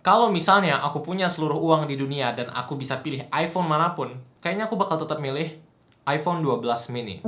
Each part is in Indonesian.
Kalau misalnya aku punya seluruh uang di dunia dan aku bisa pilih iPhone manapun, kayaknya aku bakal tetap milih iPhone 12 mini.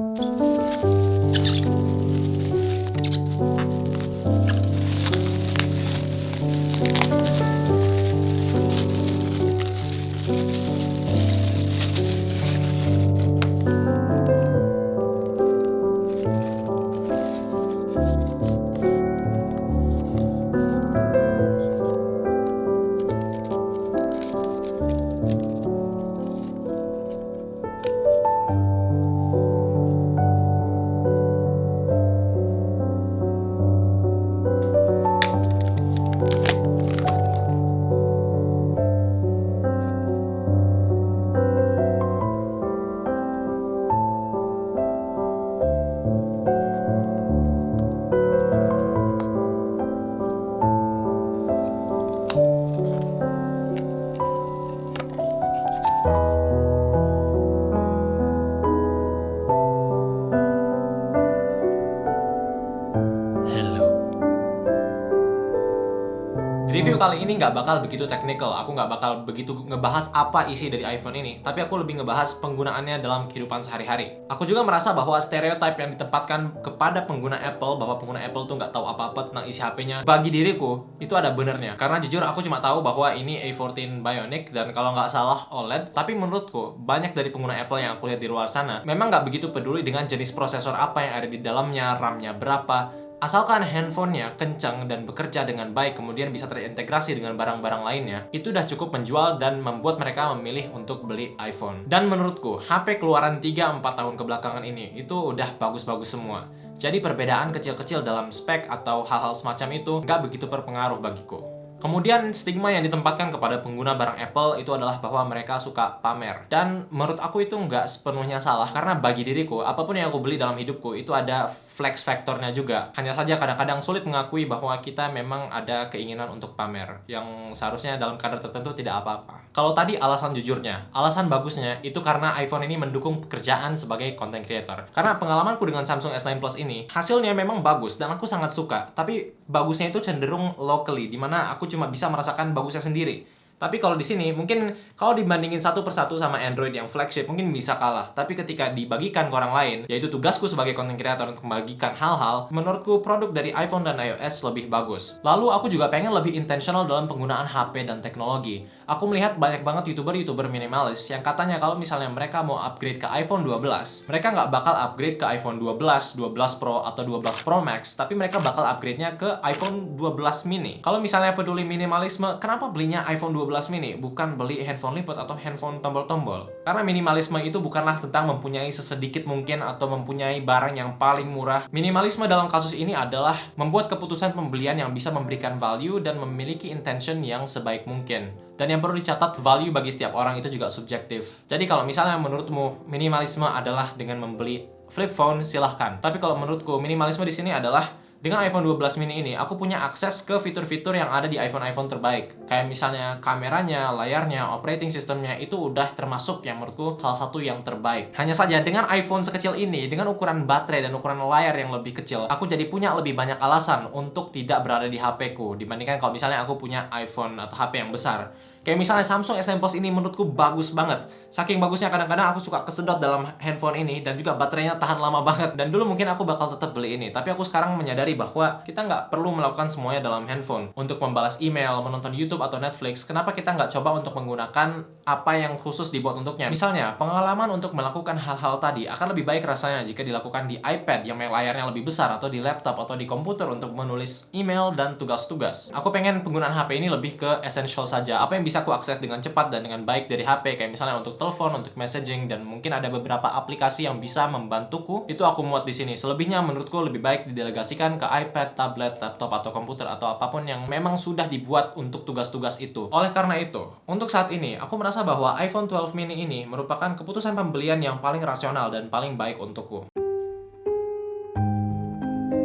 Di review kali ini nggak bakal begitu technical, aku nggak bakal begitu ngebahas apa isi dari iPhone ini, tapi aku lebih ngebahas penggunaannya dalam kehidupan sehari-hari. Aku juga merasa bahwa stereotip yang ditempatkan kepada pengguna Apple, bahwa pengguna Apple tuh nggak tahu apa-apa tentang isi HP-nya, bagi diriku, itu ada benernya. Karena jujur aku cuma tahu bahwa ini A14 Bionic, dan kalau nggak salah OLED, tapi menurutku, banyak dari pengguna Apple yang aku lihat di luar sana, memang nggak begitu peduli dengan jenis prosesor apa yang ada di dalamnya, RAM-nya berapa. Asalkan handphonenya kencang dan bekerja dengan baik, kemudian bisa terintegrasi dengan barang-barang lainnya, itu udah cukup menjual dan membuat mereka memilih untuk beli iPhone. Dan menurutku, HP keluaran 3-4 tahun kebelakangan ini, itu udah bagus-bagus semua. Jadi perbedaan kecil-kecil dalam spek atau hal-hal semacam itu nggak begitu berpengaruh bagiku. Kemudian stigma yang ditempatkan kepada pengguna barang Apple itu adalah bahwa mereka suka pamer. Dan menurut aku itu nggak sepenuhnya salah, karena bagi diriku, apapun yang aku beli dalam hidupku itu ada flex factornya juga. Hanya saja kadang-kadang sulit mengakui bahwa kita memang ada keinginan untuk pamer, yang seharusnya dalam kadar tertentu tidak apa-apa. Kalau tadi alasan jujurnya, alasan bagusnya itu karena iPhone ini mendukung pekerjaan sebagai content creator. Karena pengalamanku dengan Samsung S9 Plus ini, hasilnya memang bagus dan aku sangat suka. Tapi bagusnya itu cenderung locally, dimana aku cuma bisa merasakan bagusnya sendiri. Tapi kalau di sini, mungkin kalau dibandingin satu persatu sama Android yang flagship, mungkin bisa kalah. Tapi ketika dibagikan ke orang lain, yaitu tugasku sebagai content creator untuk membagikan hal-hal, menurutku produk dari iPhone dan iOS lebih bagus. Lalu aku juga pengen lebih intentional dalam penggunaan HP dan teknologi. Aku melihat banyak banget YouTuber minimalis yang katanya kalau misalnya mereka mau upgrade ke iPhone 12, mereka nggak bakal upgrade ke iPhone 12, 12 Pro, atau 12 Pro Max, tapi mereka bakal upgrade-nya ke iPhone 12 mini. Kalau misalnya peduli minimalisme, kenapa belinya iPhone 12 mini? Bukan beli handphone lipat atau handphone tombol-tombol. Karena minimalisme itu bukanlah tentang mempunyai sesedikit mungkin atau mempunyai barang yang paling murah. Minimalisme dalam kasus ini adalah membuat keputusan pembelian yang bisa memberikan value dan memiliki intention yang sebaik mungkin. Dan yang perlu dicatat, value bagi setiap orang itu juga subjektif. Jadi kalau misalnya menurutmu minimalisme adalah dengan membeli flip phone, silahkan. Tapi kalau menurutku minimalisme di sini adalah dengan iPhone 12 mini ini, aku punya akses ke fitur-fitur yang ada di iPhone-iPhone terbaik. Kayak misalnya kameranya, layarnya, operating systemnya, itu udah termasuk yang menurutku salah satu yang terbaik. Hanya saja dengan iPhone sekecil ini, dengan ukuran baterai dan ukuran layar yang lebih kecil, aku jadi punya lebih banyak alasan untuk tidak berada di HP-ku dibandingkan kalau misalnya aku punya iPhone atau HP yang besar. Kayak misalnya Samsung S9 Plus ini menurutku bagus banget. Saking bagusnya kadang-kadang aku suka kesedot dalam handphone ini dan juga baterainya tahan lama banget. Dan dulu mungkin aku bakal tetap beli ini, tapi aku sekarang menyadari bahwa kita nggak perlu melakukan semuanya dalam handphone. Untuk membalas email, menonton YouTube atau Netflix, kenapa kita nggak coba untuk menggunakan apa yang khusus dibuat untuknya? Misalnya, pengalaman untuk melakukan hal-hal tadi akan lebih baik rasanya jika dilakukan di iPad yang layarnya lebih besar, atau di laptop atau di komputer untuk menulis email dan tugas-tugas. Aku pengen penggunaan HP ini lebih ke essential saja. Apa yang bisa aku akses dengan cepat dan dengan baik dari HP, kayak misalnya untuk telepon, untuk messaging, dan mungkin ada beberapa aplikasi yang bisa membantuku, itu aku muat di sini. Selebihnya menurutku lebih baik didelegasikan ke iPad, tablet, laptop, atau komputer, atau apapun yang memang sudah dibuat untuk tugas-tugas itu. Oleh karena itu, untuk saat ini, aku merasa bahwa iPhone 12 mini ini merupakan keputusan pembelian yang paling rasional dan paling baik untukku.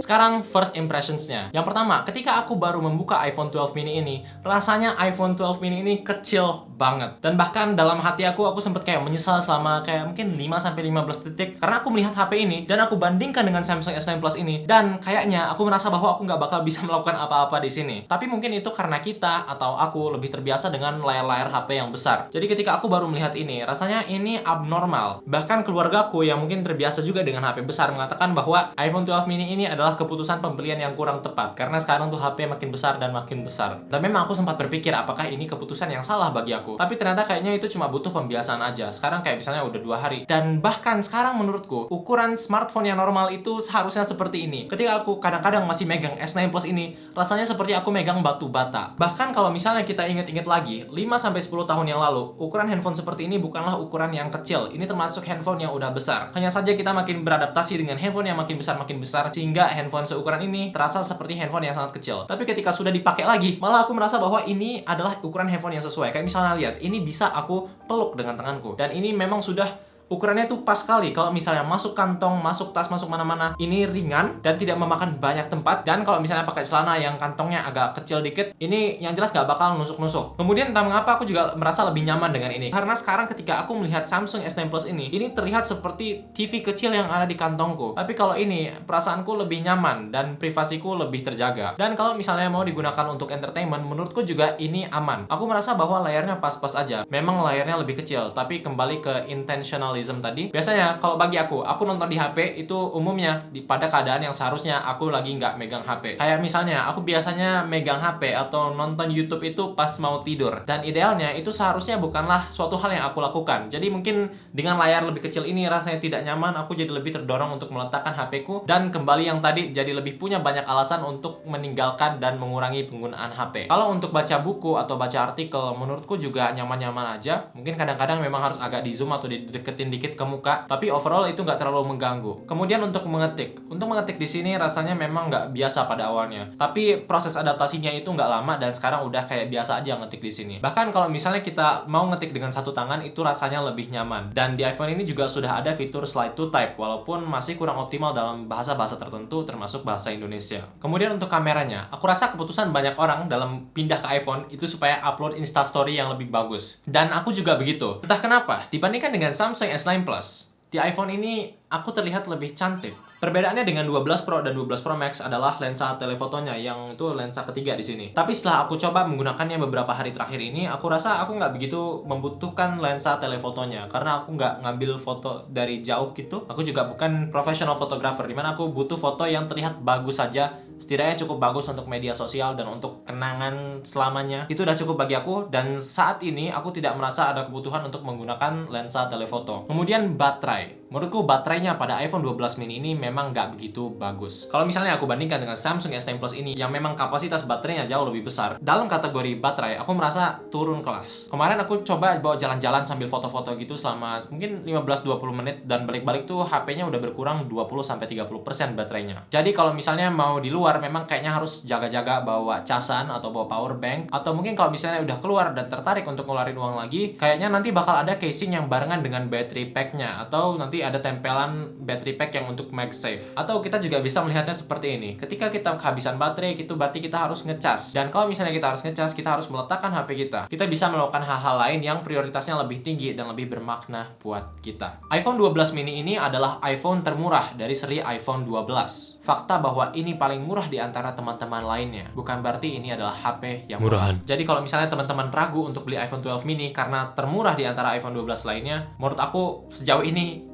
Sekarang first impressions-nya. Yang pertama, ketika aku baru membuka iPhone 12 mini ini, rasanya iPhone 12 mini ini kecil banget. Dan bahkan dalam hati aku sempet kayak menyesal selama kayak mungkin 5-15 detik karena aku melihat HP ini dan aku bandingkan dengan Samsung S9 Plus ini, dan kayaknya aku merasa bahwa aku nggak bakal bisa melakukan apa-apa di sini. Tapi mungkin itu karena kita atau aku lebih terbiasa dengan layar-layar HP yang besar. Jadi ketika aku baru melihat ini, rasanya ini abnormal. Bahkan keluargaku yang mungkin terbiasa juga dengan HP besar mengatakan bahwa iPhone 12 mini ini adalah keputusan pembelian yang kurang tepat karena sekarang tuh HP makin besar dan makin besar. Dan memang aku sempat berpikir apakah ini keputusan yang salah bagi aku. Tapi ternyata kayaknya itu cuma butuh pembiasaan aja. Sekarang kayak misalnya udah 2 hari. Dan bahkan sekarang menurutku ukuran smartphone yang normal itu seharusnya seperti ini. Ketika aku kadang-kadang masih megang S9 Plus ini, rasanya seperti aku megang batu bata. Bahkan kalau misalnya kita inget-inget lagi, 5-10 tahun yang lalu, ukuran handphone seperti ini bukanlah ukuran yang kecil. Ini termasuk handphone yang udah besar. Hanya saja kita makin beradaptasi dengan handphone yang makin besar sehingga handphone seukuran ini terasa seperti handphone yang sangat kecil. Tapi ketika sudah dipakai lagi, malah aku merasa bahwa ini adalah ukuran handphone yang sesuai. Kayak misalnya lihat, ini bisa aku peluk dengan tanganku. Dan ini memang sudah ukurannya tuh pas sekali. Kalau misalnya masuk kantong, masuk tas, masuk mana-mana, ini ringan dan tidak memakan banyak tempat. Dan kalau misalnya pakai celana yang kantongnya agak kecil dikit, ini yang jelas nggak bakal nusuk-nusuk. Kemudian entah mengapa aku juga merasa lebih nyaman dengan ini. Karena sekarang ketika aku melihat Samsung S9 Plus ini terlihat seperti TV kecil yang ada di kantongku. Tapi kalau ini, perasaanku lebih nyaman dan privasiku lebih terjaga. Dan kalau misalnya mau digunakan untuk entertainment, menurutku juga ini aman. Aku merasa bahwa layarnya pas-pas aja. Memang layarnya lebih kecil, tapi kembali ke intentional tadi. Biasanya kalau bagi aku nonton di HP itu umumnya pada keadaan yang seharusnya aku lagi nggak megang HP. Kayak misalnya aku biasanya megang HP atau nonton YouTube itu pas mau tidur. Dan idealnya itu seharusnya bukanlah suatu hal yang aku lakukan. Jadi mungkin dengan layar lebih kecil ini rasanya tidak nyaman, aku jadi lebih terdorong untuk meletakkan HP-ku. Dan kembali yang tadi, jadi lebih punya banyak alasan untuk meninggalkan dan mengurangi penggunaan HP. Kalau untuk baca buku atau baca artikel, menurutku juga nyaman-nyaman aja. Mungkin kadang-kadang memang harus agak di zoom atau dideketin dikit ke muka, tapi overall itu nggak terlalu mengganggu. Kemudian untuk mengetik di sini rasanya memang nggak biasa pada awalnya, tapi proses adaptasinya itu nggak lama dan sekarang udah kayak biasa aja ngetik di sini. Bahkan kalau misalnya kita mau ngetik dengan satu tangan itu rasanya lebih nyaman. Dan di iPhone ini juga sudah ada fitur slide to type, walaupun masih kurang optimal dalam bahasa-bahasa tertentu termasuk bahasa Indonesia. Kemudian untuk kameranya, aku rasa keputusan banyak orang dalam pindah ke iPhone itu supaya upload Instastory yang lebih bagus. Dan aku juga begitu. Entah kenapa, dibandingkan dengan Samsung S9 Plus, di iPhone ini aku terlihat lebih cantik. Perbedaannya dengan 12 Pro dan 12 Pro Max adalah lensa telefotonya, yang itu lensa ketiga di sini. Tapi setelah aku coba menggunakannya beberapa hari terakhir ini, aku rasa aku nggak begitu membutuhkan lensa telefotonya karena aku nggak ngambil foto dari jauh gitu. Aku juga bukan professional photographer, dimana aku butuh foto yang terlihat bagus saja. Setidaknya cukup bagus untuk media sosial dan untuk kenangan selamanya. Itu udah cukup bagi aku, dan saat ini aku tidak merasa ada kebutuhan untuk menggunakan lensa telefoto. Kemudian baterai. Menurutku baterainya pada iPhone 12 mini ini memang nggak begitu bagus. Kalau misalnya aku bandingkan dengan Samsung S9 Plus ini yang memang kapasitas baterainya jauh lebih besar, dalam kategori baterai aku merasa turun kelas. Kemarin aku coba bawa jalan-jalan sambil foto-foto gitu selama mungkin 15-20 menit, dan balik-balik tuh HP-nya udah berkurang 20-30% baterainya. Jadi kalau misalnya mau di luar memang kayaknya harus jaga-jaga bawa casan atau bawa power bank, atau mungkin kalau misalnya udah keluar dan tertarik untuk ngeluarin uang lagi, kayaknya nanti bakal ada casing yang barengan dengan battery pack-nya, atau nanti ada tempelan battery pack yang untuk MagSafe. Atau kita juga bisa melihatnya seperti ini. Ketika kita kehabisan baterai, itu berarti kita harus ngecas. Dan kalau misalnya kita harus ngecas, kita harus meletakkan HP kita. Kita bisa melakukan hal-hal lain yang prioritasnya lebih tinggi dan lebih bermakna buat kita. iPhone 12 mini ini adalah iPhone termurah dari seri iPhone 12. Fakta bahwa ini paling murah di antara teman-teman lainnya bukan berarti ini adalah HP yang murahan. Jadi kalau misalnya teman-teman ragu untuk beli iPhone 12 mini karena termurah di antara iPhone 12 lainnya, menurut aku sejauh ini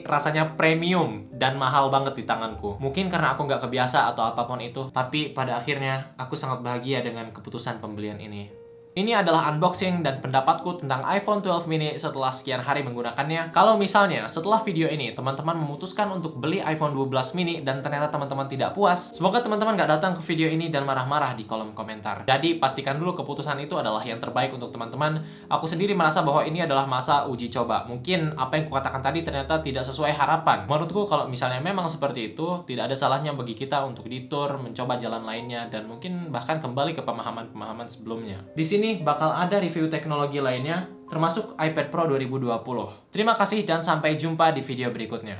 rasanya premium dan mahal banget di tanganku. Mungkin karena aku nggak kebiasa atau apapun itu, tapi pada akhirnya aku sangat bahagia dengan keputusan pembelian ini. Ini adalah unboxing dan pendapatku tentang iPhone 12 mini setelah sekian hari menggunakannya. Kalau misalnya setelah video ini teman-teman memutuskan untuk beli iPhone 12 mini dan ternyata teman-teman tidak puas, semoga teman-teman nggak datang ke video ini dan marah-marah di kolom komentar. Jadi pastikan dulu keputusan itu adalah yang terbaik untuk teman-teman. Aku sendiri merasa bahwa ini adalah masa uji coba. Mungkin apa yang kukatakan tadi ternyata tidak sesuai harapan. Menurutku kalau misalnya memang seperti itu, tidak ada salahnya bagi kita untuk detour, mencoba jalan lainnya, dan mungkin bahkan kembali ke pemahaman-pemahaman sebelumnya. Di sini bakal ada review teknologi lainnya, termasuk iPad Pro 2020. Terima kasih dan sampai jumpa di video berikutnya.